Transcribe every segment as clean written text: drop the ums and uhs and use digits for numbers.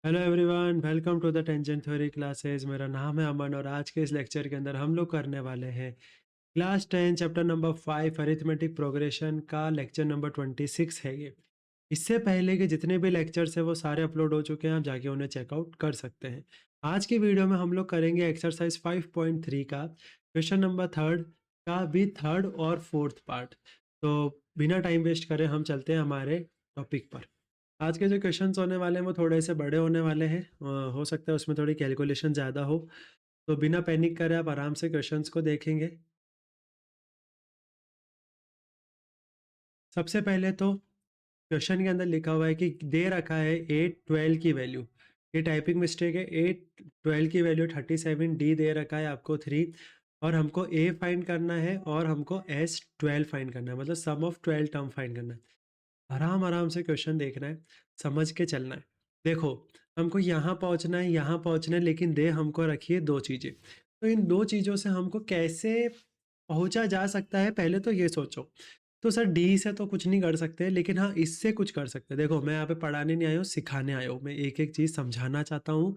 Hello everyone, welcome to the Tangent Theory classes. मेरा नाम है अमन और आज के इस लेक्चर के अंदर हम लोग करने वाले हैं class 10 chapter number 5 arithmetic progression का लेक्चर नंबर 26 है ये। इससे पहले के जितने भी लेक्चर्स हैं वो सारे अपलोड हो चुके हैं, आप जाके उन्हें चेकआउट कर सकते हैं। आज की वीडियो में हम लोग करेंगे एक्सरसाइज 5.3 का क्वेश्चन नंबर थर्ड का भी थर्ड और फोर्थ पार्ट। तो बिना टाइम वेस्ट करें हम चलते हैं हमारे टॉपिक पर। आज के जो क्वेश्चंस होने वाले हैं वो थोड़े से बड़े होने वाले हैं। हो सकता है उसमें थोड़ी कैलकुलेशन ज़्यादा हो, तो बिना पैनिक करे आप आराम से क्वेश्चंस को देखेंगे। सबसे पहले तो क्वेश्चन के अंदर लिखा हुआ है कि दे रखा है 8 12 की वैल्यू। ये टाइपिंग मिस्टेक है। 8 12 की वैल्यू 37, डी दे रखा है आपको 3 और हमको ए फाइंड करना है और हमको S12 फाइंड करना है, मतलब सम ऑफ 12 टर्म फाइंड करना है। आराम आराम से क्वेश्चन देखना है, समझ के चलना है। देखो, हमको यहाँ पहुँचना है, यहाँ पहुँचना है, लेकिन दे हमको रखी है दो चीज़ें। तो इन दो चीज़ों से हमको कैसे पहुँचा जा सकता है, पहले तो ये सोचो। तो सर डी से तो कुछ नहीं कर सकते, लेकिन हाँ इससे कुछ कर सकते हैं। देखो, मैं यहाँ पे पढ़ाने नहीं आया हूँ, सिखाने आया हूँ। मैं एक एक चीज़ समझाना चाहता हूँ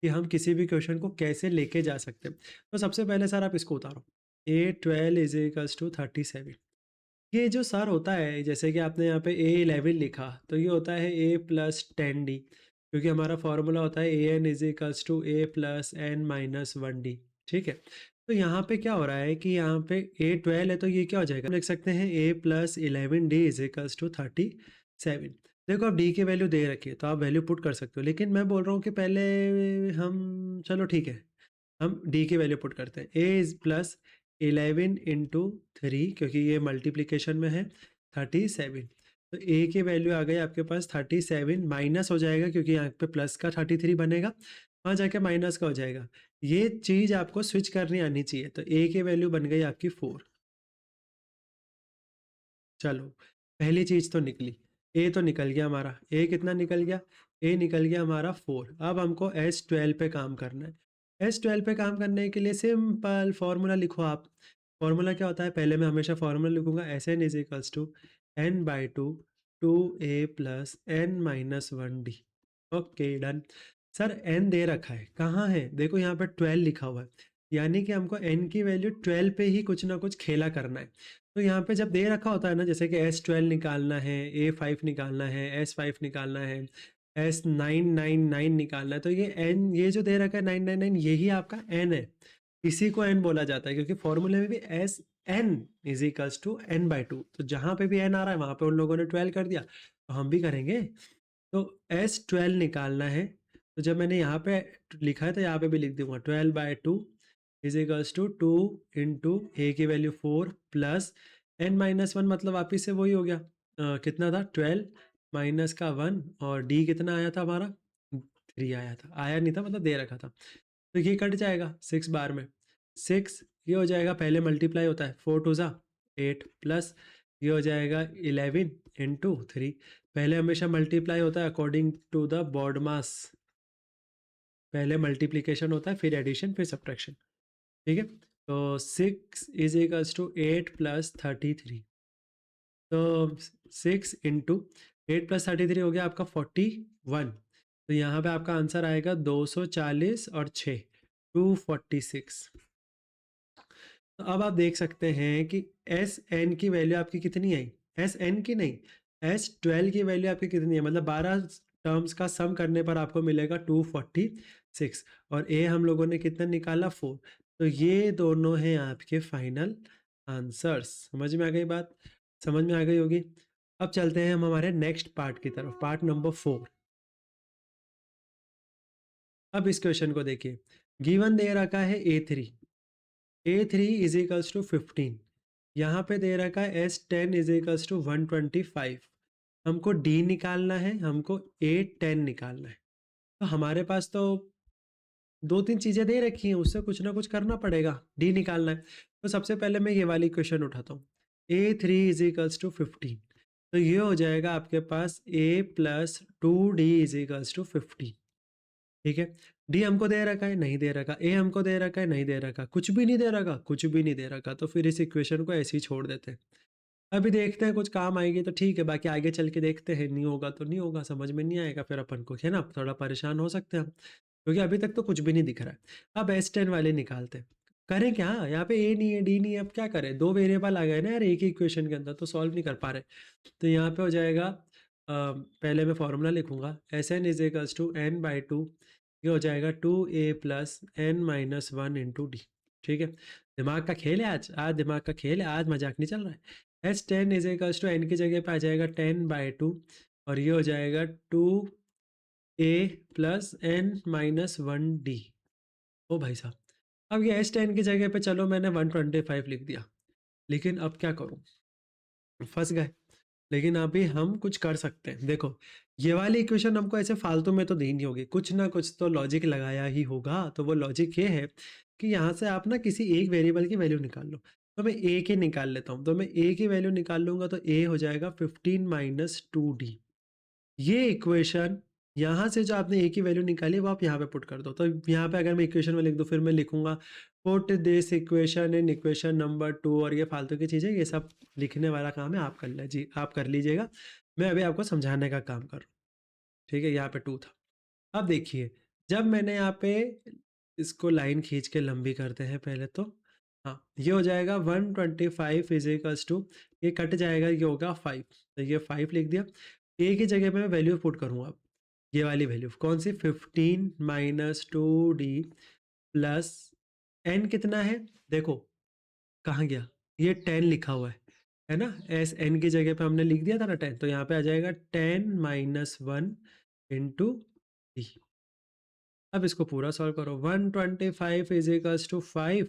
कि हम किसी भी क्वेश्चन को कैसे लेके जा सकते हैं। तो सबसे पहले सर आप इसको उतारो, 8 12 = 37। ये जो सर होता है, जैसे कि आपने यहाँ पे A11 लिखा, तो ये होता है A+10D, क्योंकि हमारा फॉर्मूला होता है AN = A+N-1D। ठीक है, तो यहाँ पे क्या हो रहा है कि यहाँ पे A12 है, तो ये क्या हो जाएगा, लिख सकते हैं A+11D = 37। देखो, अब डी की वैल्यू दे रखी है तो आप वैल्यू पुट कर सकते हो, लेकिन मैं बोल रहा हूँ कि पहले हम, चलो ठीक है, हम डी की वैल्यू पुट करते हैं। A+11 × 3, क्योंकि ये मल्टीप्लिकेशन में है, 37। तो ए की वैल्यू आ गई आपके पास 37, माइनस हो जाएगा क्योंकि यहाँ पे प्लस का 33 बनेगा, वहाँ जाके माइनस का हो जाएगा। ये चीज़ आपको स्विच करनी आनी चाहिए। तो ए की वैल्यू बन गई आपकी 4। चलो, पहली चीज़ तो निकली। ए तो निकल गया हमारा। ए कितना निकल गया? ए निकल गया हमारा 4। अब हमको S12 पे काम करना है। S12 पे काम करने के लिए सिंपल फॉर्मूला लिखो आप। फॉर्मूला क्या होता है? पहले मैं हमेशा फॉर्मूला लिखूंगा, Sn = n/2 2a + n-1d। Okay, done. Sir n दे रखा है, कहाँ है? देखो यहाँ पे 12 लिखा हुआ है, यानी कि हमको n की वैल्यू 12 पे ही कुछ ना कुछ खेला करना है। तो यहाँ पे जब दे रखा होता है ना, जैसे कि S12 निकालना है, A5 निकालना है, S5 निकालना है, S999 निकालना है, तो ये n, ये जो दे रखा है 999, यही आपका n है। इसी को n बोला जाता है, क्योंकि फॉर्मूले में भी Sn = n/2। तो जहाँ पे भी n आ रहा है वहाँ पे उन लोगों ने 12 कर दिया, तो हम भी करेंगे। तो S12 निकालना है, तो जब मैंने यहाँ पे लिखा है तो यहाँ पे भी लिख दूंगा 12/2 = 2 इंटू ए की वैल्यू 4 प्लस n-1, मतलब वापिस से वही हो गया। कितना था? 12 माइनस का 1, और डी कितना आया था हमारा? 3 आया था, आया नहीं था मतलब दे रखा था। तो ये कट जाएगा 6 बार में। 6 ये हो जाएगा, पहले मल्टीप्लाई होता है, 4 2 ज़ा 8 प्लस ये हो जाएगा 11 इंटू 3। पहले हमेशा मल्टीप्लाई होता है अकॉर्डिंग टू द बॉड मास। पहले मल्टीप्लिकेशन होता है, फिर एडिशन, फिर सब्ट्रैक्शन। ठीक है, तो 6 = 8 + 33। तो 6 इंटू 8 + 33 हो गया आपका 41। तो यहाँ पे आपका आंसर आएगा 240 और 6 246। तो अब आप देख सकते हैं कि एस एन की वैल्यू आपकी कितनी आई? एस एन की नहीं, S12 की वैल्यू आपकी कितनी है? मतलब 12 टर्म्स का सम करने पर आपको मिलेगा 246, और ए हम लोगों ने कितना निकाला? 4। तो ये दोनों हैं आपके फाइनल आंसर्स। समझ में आ गई बात? समझ में आ गई होगी। अब चलते हैं हम हमारे नेक्स्ट पार्ट की तरफ, पार्ट नंबर 4। अब इस क्वेश्चन को देखिए, गिवन दे रखा है A3 = 15। यहाँ पे दे रखा है S10 = 125। हमको D निकालना है, हमको A10 निकालना है। तो हमारे पास तो दो तीन चीज़ें दे रखी हैं, उससे कुछ ना कुछ करना पड़ेगा। D निकालना है, तो सबसे पहले मैं ये वाली क्वेश्चन उठाता हूँ। A3 = 15, तो ये हो जाएगा आपके पास A+2D = 15। ठीक है, डी हमको दे रखा है, नहीं दे रखा। ए हमको दे रखा है, नहीं दे रखा। कुछ भी नहीं दे रखा, कुछ भी नहीं दे रखा। तो फिर इस इक्वेशन को ऐसे ही छोड़ देते हैं। अभी देखते हैं कुछ काम आएगी तो ठीक है, बाकी आगे चल के देखते हैं, नहीं होगा तो नहीं होगा, समझ में नहीं आएगा फिर अपन को, है ना? थोड़ा परेशान हो सकते हैं हम, क्योंकि अभी तक तो कुछ भी नहीं दिख रहा है। अब S10 वाले निकालते हैं। करें क्या? यहाँ पे A नहीं है, D नहीं है, अब क्या करें? 2 वेरिएबल आ गए ना यार एक ही इक्वेशन के अंदर, तो सॉल्व नहीं कर पा रहे। तो यहाँ पे हो जाएगा पहले मैं फ़ॉर्मूला लिखूँगा Sn = n/2, ये हो जाएगा 2a + n - 1 × d। ठीक है? दिमाग का खेल है आज दिमाग का खेल है, आज मज़ाक नहीं चल रहा है। S10 = n की जगह पे आ जाएगा 10/2 और ये हो जाएगा 2a + n - 1d। ओ भाई साहब! अब ये S10 की जगह पे चलो मैंने 125 लिख दिया, लेकिन अब क्या करूँ? फँस गए। लेकिन अभी हम कुछ कर सकते हैं। देखो, ये वाली इक्वेशन हमको ऐसे फालतू में तो दी नहीं होगी, कुछ ना कुछ तो लॉजिक लगाया ही होगा। तो वो लॉजिक ये है कि यहाँ से आप ना किसी एक वेरिएबल की वैल्यू निकाल लो। तो मैं a की निकाल लेता हूँ, तो मैं a की वैल्यू निकाल लूँगा तो a हो जाएगा 15 - 2d। ये इक्वेशन यहाँ से जो आपने a की वैल्यू निकाली वो आप यहाँ पे पुट कर दो। तो यहाँ पे अगर मैं इक्वेशन में लिख दूँ, फिर मैं लिखूँगा put this equation in equation number 2, और ये फालतू की चीज़ें, ये सब लिखने वाला काम है, आप कर लीजिएगा। मैं अभी आपको समझाने का काम कर रहा हूँ। ठीक है? यहाँ पे 2 था। अब देखिए, जब मैंने यहाँ पे इसको लाइन खींच के लंबी करते हैं पहले तो, हाँ, ये हो जाएगा 125 ये कट जाएगा, ये होगा 5, तो ये 5 लिख दिया। a की जगह पे मैं वैल्यू पुट करूँगा अब, ये वाली वैल्यू कौन सी? 15 - 2d प्लस n कितना है? देखो, कहाँ गया? ये 10 लिखा हुआ है ना? एस n की जगह पे हमने लिख दिया था ना 10, तो यहाँ पे आ जाएगा 10 - 1 × d। अब इसको पूरा सॉल्व करो। 125 = 5,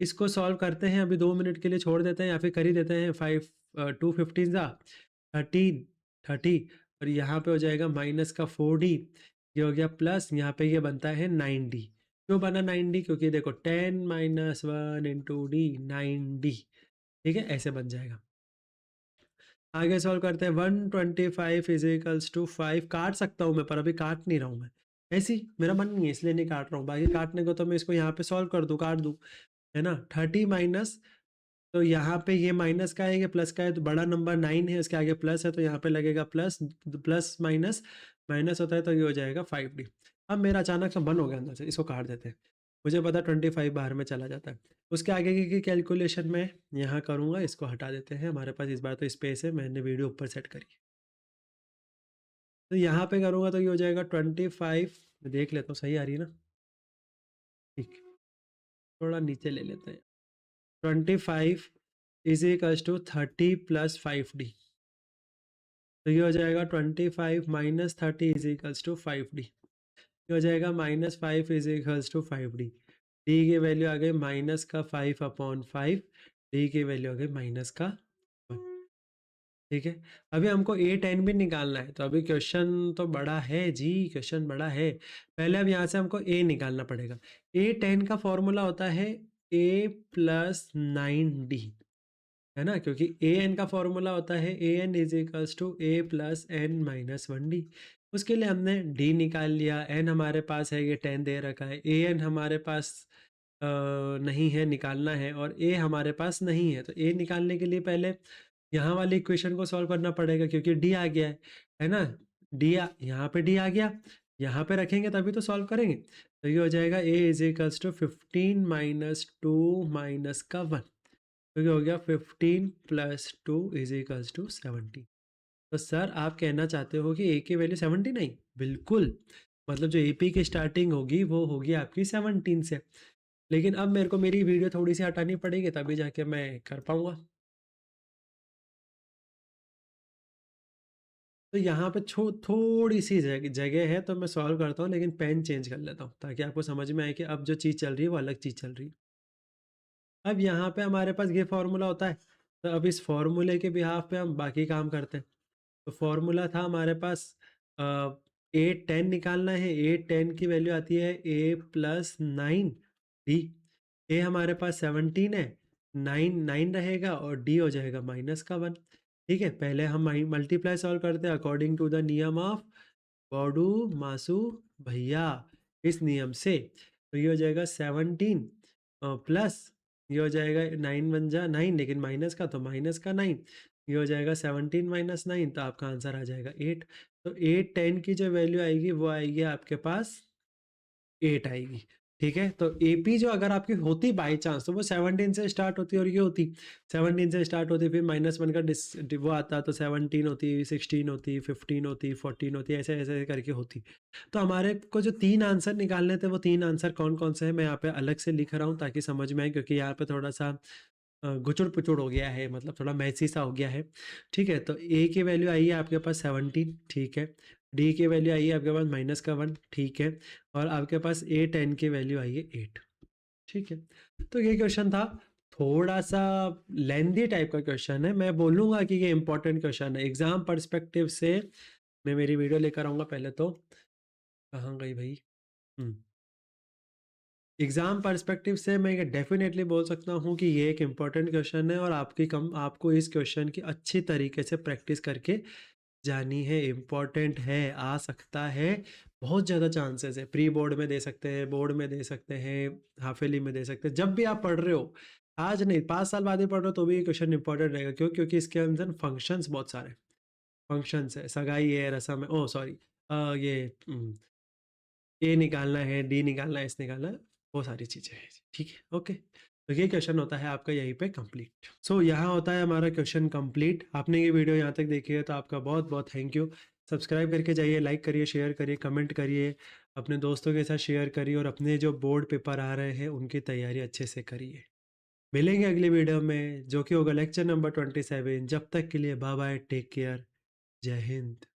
इसको सॉल्व करते हैं, अभी 2 मिनट के लिए छोड़ देते हैं या फिर कर ही देते हैं। 2 15 ज़ा 13, 30, और यहाँ पे हो जाएगा माइनस का 4d, ये हो गया प्लस, यहाँ पे ये बनता है 9d। क्यों बना 9d? क्योंकि देखो 10 - 1 × d 9d। ठीक है? ऐसे बन जाएगा। आगे सॉल्व करते हैं। 125 = 5, काट सकता हूँ मैं, पर अभी काट नहीं रहा हूँ मैं। ऐसे ही मेरा मन नहीं है इसलिए नहीं काट रहा हूँ। बाकी काटने को तो मैं इसको यहाँ पे सॉल्व कर दूँ, काट दूँ, है ना? 30 माइनस, तो यहाँ पे ये माइनस का है, ये प्लस का है, तो बड़ा नंबर 9 है, इसके आगे प्लस है, तो यहाँ पे लगेगा प्लस, प्लस माइनस माइनस होता है, तो ये हो जाएगा 5d। अब मेरा अचानक से मन हो गया अंदर से, इसको काट देते हैं। मुझे पता 25 बाहर में चला जाता है। उसके आगे की कैलकुलेशन मैं यहाँ करूँगा, इसको हटा देते हैं। हमारे पास इस बार तो स्पेस है, मैंने वीडियो ऊपर सेट करी है। तो यहाँ पे करूँगा तो ये हो जाएगा 25, मैं देख लेता हूँ सही आ रही है ना? ठीक, थोड़ा नीचे ले लेते हैं। 25 = 30 + 5d, तो ये हो जाएगा 25 - 30 = 5d। ये हो जाएगा -5 = 5d। d की वैल्यू आ गई माइनस का 5/5, d की वैल्यू आ गई माइनस का 1। ठीक है? अभी हमको a10 भी निकालना है, तो अभी क्वेश्चन तो बड़ा है जी, क्वेश्चन बड़ा है। पहले अब यहाँ से हमको a निकालना पड़ेगा। a10 का फॉर्मूला होता है a + 9d, है ना? क्योंकि ए एन का फॉर्मूला होता है A N is equals to a + n - 1d। उसके लिए हमने d निकाल लिया, n हमारे पास है, ये 10 दे रखा है, ए एन हमारे पास नहीं है, निकालना है, और a हमारे पास नहीं है। तो a निकालने के लिए पहले यहाँ वाली इक्वेशन को सॉल्व करना पड़ेगा, क्योंकि d आ गया है ना? यहाँ पे d आ गया, यहाँ पे रखेंगे तभी तो सॉल्व करेंगे। तो ये हो जाएगा a is equals to 15 - 2 minus का 1, तो ये हो गया 15 + 2 = 70। तो सर आप कहना चाहते हो कि ए की वैल्यू 79? बिल्कुल, मतलब जो एपी की स्टार्टिंग होगी वो होगी आपकी 17 से। लेकिन अब मेरे को मेरी वीडियो थोड़ी सी हटानी पड़ेगी, तभी जाके मैं कर पाऊंगा। तो यहाँ पे थोड़ी सी जगह है, तो मैं सॉल्व करता हूँ, लेकिन पेन चेंज कर लेता हूँ ताकि आपको समझ में आए कि अब जो चीज़ चल रही है वो अलग चीज़ चल रही है। अब यहाँ पे हमारे पास ये फॉर्मूला होता है, तो अब इस फॉर्मूले के बिहाफ पे हम बाकी काम करते हैं। तो फॉर्मूला था हमारे पास, A10 निकालना है। A10 की वैल्यू आती है a + 9d। a हमारे पास 17 है, 9 रहेगा, और d हो जाएगा माइनस का 1। ठीक है, पहले हम मल्टीप्लाई सॉल्व करते हैं अकॉर्डिंग टू द नियम ऑफ बॉडू मासू भैया, इस नियम से। तो ये हो जाएगा 17 प्लस, ये हो जाएगा 9 × 1 = 9, लेकिन माइनस का, तो माइनस का 9, ये हो जाएगा 17 माइनस 9, तो आपका आंसर आ जाएगा 8। तो 8 10 की जो वैल्यू आएगी वो आएगी आपके पास 8 आएगी। ठीक है? तो एपी जो अगर आपकी होती बाय चांस, तो वो 17 से स्टार्ट होती और ये होती 17 से स्टार्ट होती, फिर -1 का वो आता तो 17 होती, 16 होती, 15 होती, 14 होती, ऐसे ऐसे करके होती। तो हमारे को जो 3 आंसर निकालने थे, वो 3 आंसर कौन-कौन से हैं, मैं यहाँ पे अलग से लिख रहा हूँ ताकि समझ में आए, क्योंकि यहाँ पे थोड़ा-सा गुचुड़-पुचुड़ हो गया है, मतलब थोड़ा मेसी सा हो गया है। ठीक है? तो ए की वैल्यू आई है आपके पास 17, ठीक है। डी की वैल्यू आई है आपके पास -1, ठीक है। और आपके पास ए 10 की वैल्यू आई है 8, ठीक है। तो ये क्वेश्चन था, थोड़ा-सा लेंथी टाइप का क्वेश्चन है। मैं बोलूँगा कि ये इम्पोर्टेंट क्वेश्चन है। एग्ज़ाम पर्सपेक्टिव से मैं मेरी वीडियो लेकर आऊँगा पहले तो। कहाँ गई भई? हुँ। एग्ज़ाम पर्सपेक्टिव से मैं ये डेफ़िनेटली बोल सकता हूँ कि ये एक इम्पोर्टेंट क्वेश्चन है, और आपको इस क्वेश्चन की अच्छी तरीके से प्रैक्टिस करके जानी है। इम्पोर्टेंट है, आ सकता है, बहुत ज़्यादा चांसेस है। प्री बोर्ड में दे सकते हैं, बोर्ड में दे सकते हैं, हाफ ईयरली में दे सकते हैं। जब भी आप पढ़ रहे हो, आज नहीं 5 साल बाद भी पढ़ रहे हो, तो भी ये क्वेश्चन इम्पोर्टेंट रहेगा। क्यों? क्योंकि इसके अंदर फंक्शंस बहुत सारे फंक्शंस है, सगाई है, रस्म है, ओह सॉरी, ये ए निकालना है, डी निकालना है, एस निकालना है, वो सारी चीज़ें हैं। ठीक है, ओके। तो ये क्वेश्चन होता है आपका यहीं पे कंप्लीट। सो यहाँ होता है हमारा क्वेश्चन कंप्लीट। आपने ये वीडियो यहाँ तक देखी है तो आपका बहुत-बहुत थैंक यू। सब्सक्राइब करके जाइए, लाइक करिए, शेयर करिए, कमेंट करिए, अपने दोस्तों के साथ शेयर करिए, और अपने जो बोर्ड पेपर आ रहे हैं उनकी तैयारी अच्छे से करिए। मिलेंगे अगली वीडियो में, जो कि होगा लेक्चर नंबर 27। जब तक के लिए बाय बाय, टेक केयर, जय हिंद।